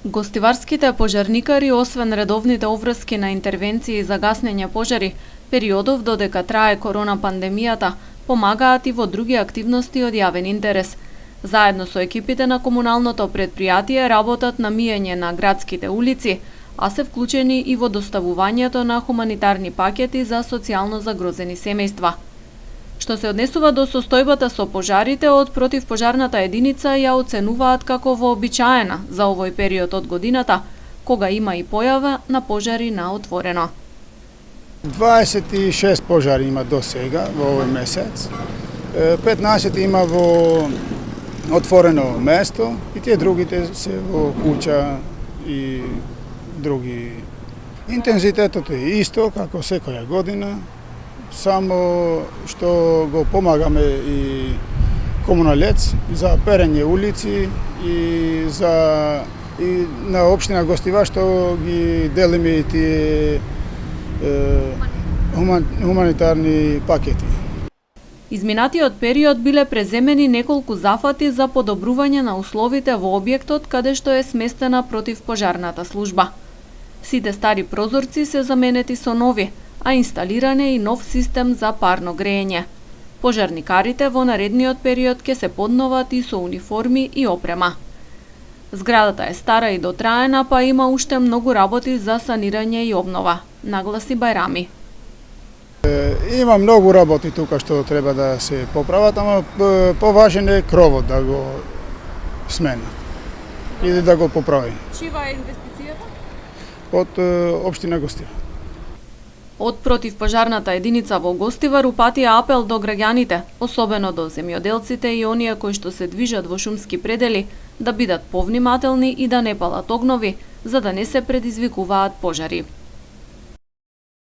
Гостиварските пожарникари, освен редовните обврски на интервенции за гаснење пожари, периодов додека трае корона пандемијата, помагаат и во други активности од јавен интерес. Заедно со екипите на комуналното предпријатие работат на миење на градските улици, а се вклучени и во доставувањето на хуманитарни пакети за социјално загрозени семејства. Што се однесува до состојбата со пожарите, од противпожарната единица ја оценуваат како вообичаена за овој период од годината, кога има и појава на пожари на отворено. 26 пожари има до сега во овој месец. 15 има во отворено место и тие другите се во куќа и други. Интензитетот е исто како секоја година, само што го помагаме и комуналец за перење улици и на општина Гостивар што ги делиме и тие хуманитарни пакети. Изминатиот период биле преземени неколку зафати за подобрување на условите во објектот каде што е сместена противпожарната служба. Сите стари прозорци се заменети со нови, а инсталиран е и нов систем за парно грејење. Пожарникарите во наредниот период ќе се подноват и со униформи и опрема. Зградата е стара и дотраена, па има уште многу работи за санирање и обнова, нагласи Бајрами. Има многу работи тука што треба да се поправат, ама поважен е кровот да го смена или да го поправи. Чива е инвестицијата? Од општина Гостивар. Од противпожарната единица во Гостивар упатија апел до граѓаните, особено до земјоделците и оние кои што се движат во шумски предели, да бидат повнимателни и да не палат огнови, за да не се предизвикуваат пожари.